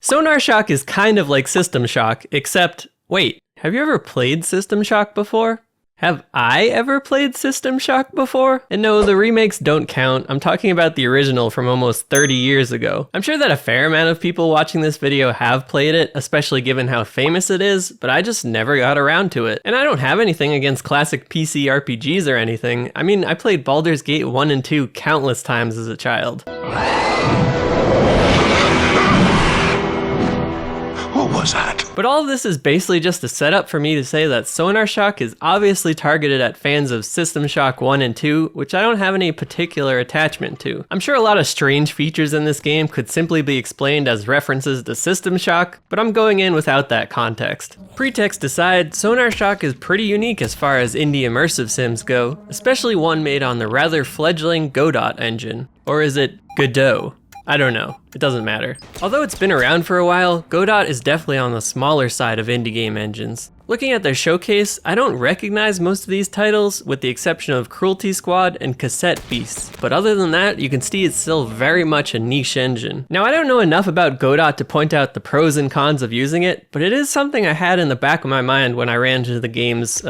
Sonar Shock is kind of like System Shock, except, wait, have you ever played System Shock before? Have I ever played System Shock before? And no, the remakes don't count. I'm talking about the original from almost 30 years ago. I'm sure that a fair amount of people watching this video have played it, especially given how famous it is, but I just never got around to it. And I don't have anything against classic PC RPGs or anything. I mean, I played Baldur's Gate 1 and 2 countless times as a child. What was that? But all of this is basically just a setup for me to say that Sonar Shock is obviously targeted at fans of System Shock 1 and 2, which I don't have any particular attachment to. I'm sure a lot of strange features in this game could simply be explained as references to System Shock, but I'm going in without that context. Pretext aside, Sonar Shock is pretty unique as far as indie immersive sims go, especially one made on the rather fledgling Godot engine. Or is it Godot? I don't know, it doesn't matter. Although it's been around for a while, Godot is definitely on the smaller side of indie game engines. Looking at their showcase, I don't recognize most of these titles, with the exception of Cruelty Squad and Cassette Beasts. But other than that, you can see it's still very much a niche engine. Now, I don't know enough about Godot to point out the pros and cons of using it, but it is something I had in the back of my mind when I ran into the game's,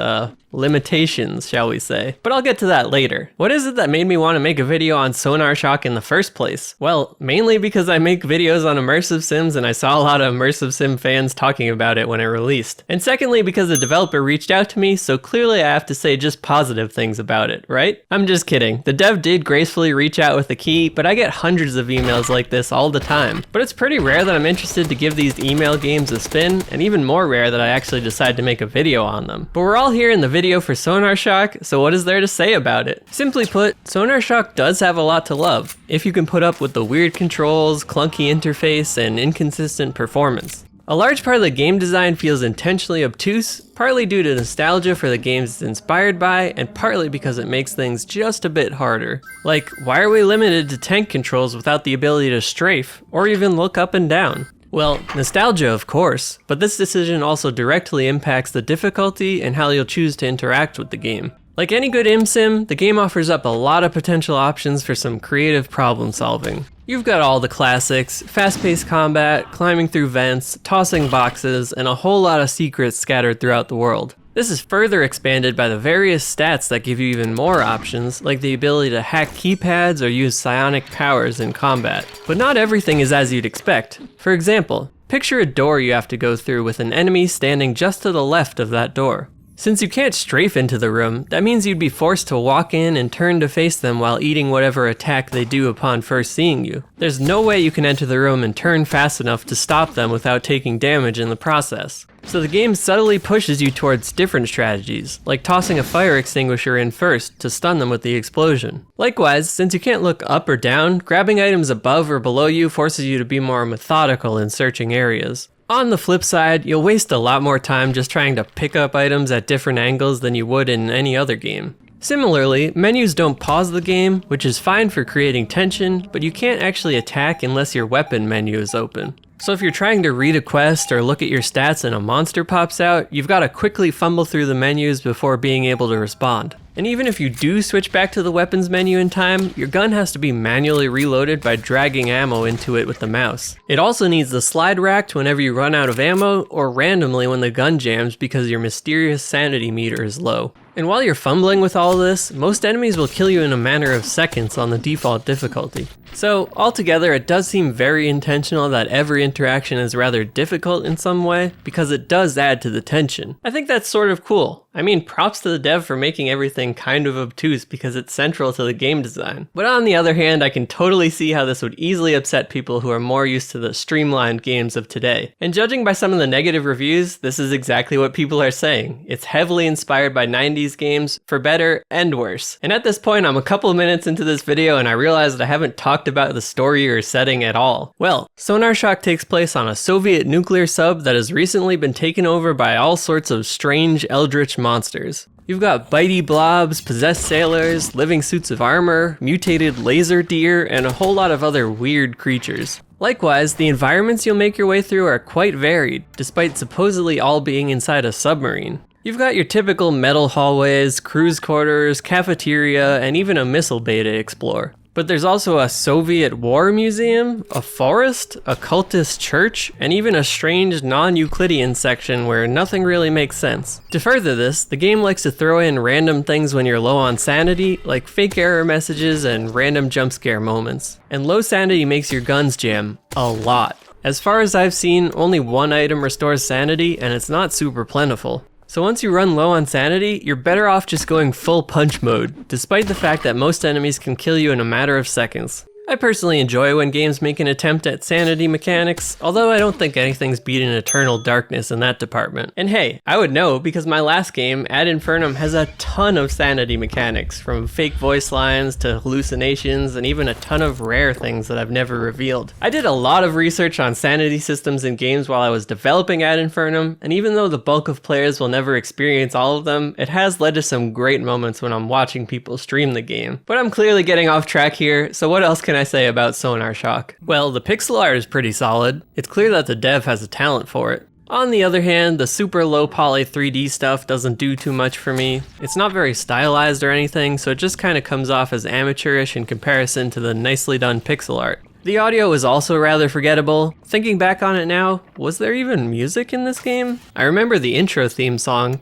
limitations, shall we say. But I'll get to that later. What is it that made me want to make a video on Sonar Shock in the first place? Well, mainly because I make videos on immersive sims and I saw a lot of immersive sim fans talking about it when it released. And secondly, because the developer reached out to me, so clearly I have to say just positive things about it, right? I'm just kidding. The dev did gracefully reach out with a key, but I get hundreds of emails like this all the time. But it's pretty rare that I'm interested to give these email games a spin, and even more rare that I actually decide to make a video on them. But we're all here in the video for Sonar Shock, so what is there to say about it? Simply put, Sonar Shock does have a lot to love, if you can put up with the weird controls, clunky interface, and inconsistent performance. A large part of the game design feels intentionally obtuse, partly due to nostalgia for the games it's inspired by, and partly because it makes things just a bit harder. Like, why are we limited to tank controls without the ability to strafe, or even look up and down? Well, nostalgia of course, but this decision also directly impacts the difficulty and how you'll choose to interact with the game. Like any good ImSim, the game offers up a lot of potential options for some creative problem solving. You've got all the classics, fast-paced combat, climbing through vents, tossing boxes, and a whole lot of secrets scattered throughout the world. This is further expanded by the various stats that give you even more options, like the ability to hack keypads or use psionic powers in combat. But not everything is as you'd expect. For example, picture a door you have to go through with an enemy standing just to the left of that door. Since you can't strafe into the room, that means you'd be forced to walk in and turn to face them while eating whatever attack they do upon first seeing you. There's no way you can enter the room and turn fast enough to stop them without taking damage in the process. So the game subtly pushes you towards different strategies, like tossing a fire extinguisher in first to stun them with the explosion. Likewise, since you can't look up or down, grabbing items above or below you forces you to be more methodical in searching areas. On the flip side, you'll waste a lot more time just trying to pick up items at different angles than you would in any other game. Similarly, menus don't pause the game, which is fine for creating tension, but you can't actually attack unless your weapon menu is open. So if you're trying to read a quest or look at your stats and a monster pops out, you've got to quickly fumble through the menus before being able to respond. And even if you do switch back to the weapons menu in time, your gun has to be manually reloaded by dragging ammo into it with the mouse. It also needs the slide racked whenever you run out of ammo, or randomly when the gun jams because your mysterious sanity meter is low. And while you're fumbling with all this, most enemies will kill you in a matter of seconds on the default difficulty. So altogether, it does seem very intentional that every interaction is rather difficult in some way, because it does add to the tension. I think that's sort of cool. I mean, props to the dev for making everything kind of obtuse because it's central to the game design. But on the other hand, I can totally see how this would easily upset people who are more used to the streamlined games of today. And judging by some of the negative reviews, this is exactly what people are saying. It's heavily inspired by 90s games, for better and worse. And at this point, I'm a couple minutes into this video and I realize that I haven't talked about the story or setting at all. Well, Sonar Shock takes place on a Soviet nuclear sub that has recently been taken over by all sorts of strange eldritch monsters. You've got bitey blobs, possessed sailors, living suits of armor, mutated laser deer, and a whole lot of other weird creatures. Likewise, the environments you'll make your way through are quite varied, despite supposedly all being inside a submarine. You've got your typical metal hallways, cruise quarters, cafeteria, and even a missile bay to explore. But there's also a Soviet war museum, a forest, a cultist church, and even a strange non-Euclidean section where nothing really makes sense. To further this, the game likes to throw in random things when you're low on sanity, like fake error messages and random jump scare moments. And low sanity makes your guns jam a lot. As far as I've seen, only one item restores sanity, and it's not super plentiful. So once you run low on sanity, you're better off just going full punch mode, despite the fact that most enemies can kill you in a matter of seconds. I personally enjoy when games make an attempt at sanity mechanics, although I don't think anything's beaten Eternal Darkness in that department. And hey, I would know because my last game, Ad Infernum, has a ton of sanity mechanics, from fake voice lines to hallucinations and even a ton of rare things that I've never revealed. I did a lot of research on sanity systems in games while I was developing Ad Infernum, and even though the bulk of players will never experience all of them, it has led to some great moments when I'm watching people stream the game. But I'm clearly getting off track here, so what else can I say about Sonar Shock? Well, the pixel art is pretty solid. It's clear that the dev has a talent for it. On the other hand, the super low poly 3D stuff doesn't do too much for me. It's not very stylized or anything, so it just kind of comes off as amateurish in comparison to the nicely done pixel art. The audio is also rather forgettable. Thinking back on it now, was there even music in this game? I remember the intro theme song,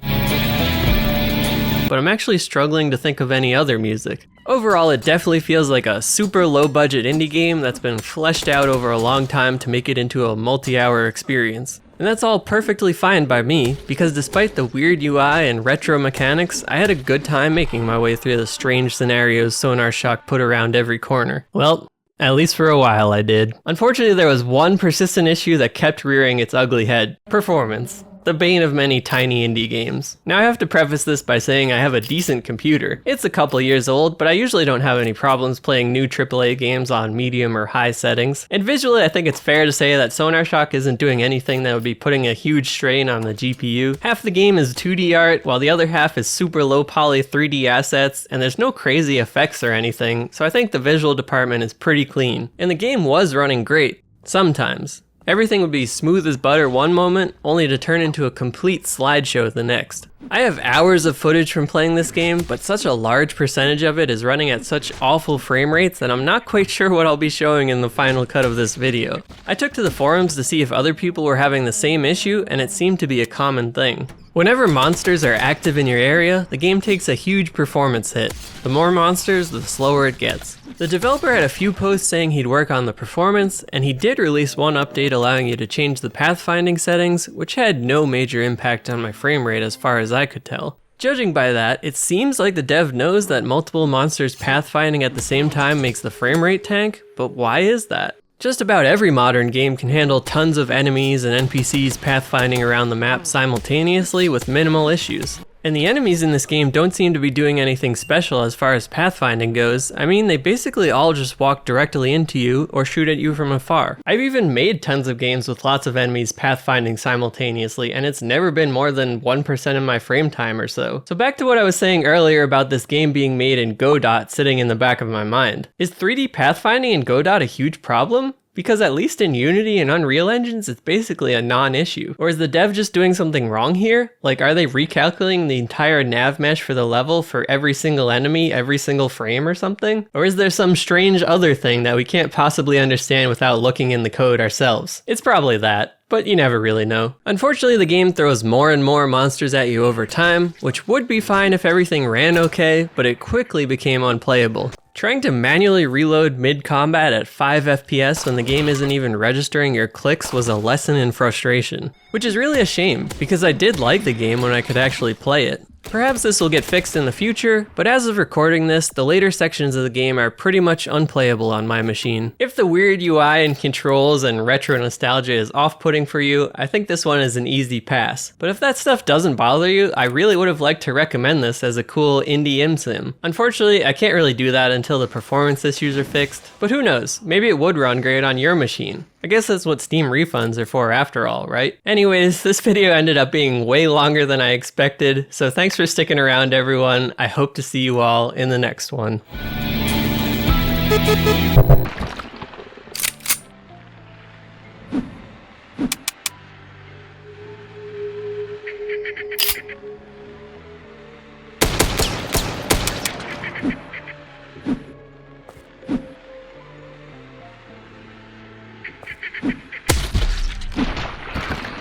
but I'm actually struggling to think of any other music. Overall, it definitely feels like a super low budget indie game that's been fleshed out over a long time to make it into a multi-hour experience. And that's all perfectly fine by me, because despite the weird UI and retro mechanics, I had a good time making my way through the strange scenarios Sonar Shock put around every corner. Well, at least for a while I did. Unfortunately, there was one persistent issue that kept rearing its ugly head: performance. The bane of many tiny indie games. Now I have to preface this by saying I have a decent computer. It's a couple years old, but I usually don't have any problems playing new AAA games on medium or high settings. And visually, I think it's fair to say that Sonar Shock isn't doing anything that would be putting a huge strain on the GPU. Half the game is 2D art, while the other half is super low poly 3D assets, and there's no crazy effects or anything, so I think the visual department is pretty clean. And the game was running great. Sometimes. Everything would be smooth as butter one moment, only to turn into a complete slideshow the next. I have hours of footage from playing this game, but such a large percentage of it is running at such awful frame rates that I'm not quite sure what I'll be showing in the final cut of this video. I took to the forums to see if other people were having the same issue, and it seemed to be a common thing. Whenever monsters are active in your area, the game takes a huge performance hit. The more monsters, the slower it gets. The developer had a few posts saying he'd work on the performance, and he did release one update allowing you to change the pathfinding settings, which had no major impact on my frame rate as far as I could tell. Judging by that, it seems like the dev knows that multiple monsters pathfinding at the same time makes the frame rate tank, but why is that? Just about every modern game can handle tons of enemies and NPCs pathfinding around the map simultaneously with minimal issues. And the enemies in this game don't seem to be doing anything special as far as pathfinding goes. I mean, they basically all just walk directly into you or shoot at you from afar. I've even made tons of games with lots of enemies pathfinding simultaneously, and it's never been more than 1% of my frame time or so. So back to what I was saying earlier about this game being made in Godot sitting in the back of my mind. Is 3D pathfinding in Godot a huge problem? Because at least in Unity and Unreal Engines, it's basically a non-issue. Or is the dev just doing something wrong here? Like, are they recalculating the entire nav mesh for the level for every single enemy, every single frame or something? Or is there some strange other thing that we can't possibly understand without looking in the code ourselves? It's probably that, but you never really know. Unfortunately, the game throws more and more monsters at you over time, which would be fine if everything ran okay, but it quickly became unplayable. Trying to manually reload mid-combat at 5 FPS when the game isn't even registering your clicks was a lesson in frustration. Which is really a shame, because I did like the game when I could actually play it. Perhaps this will get fixed in the future, but as of recording this, the later sections of the game are pretty much unplayable on my machine. If the weird UI and controls and retro nostalgia is off-putting for you, I think this one is an easy pass. But if that stuff doesn't bother you, I really would have liked to recommend this as a cool indie sim. Unfortunately, I can't really do that until the performance issues are fixed, but who knows, maybe it would run great on your machine. I guess that's what Steam refunds are for after all, right? Anyways, this video ended up being way longer than I expected, so thanks for sticking around everyone. I hope to see you all in the next one.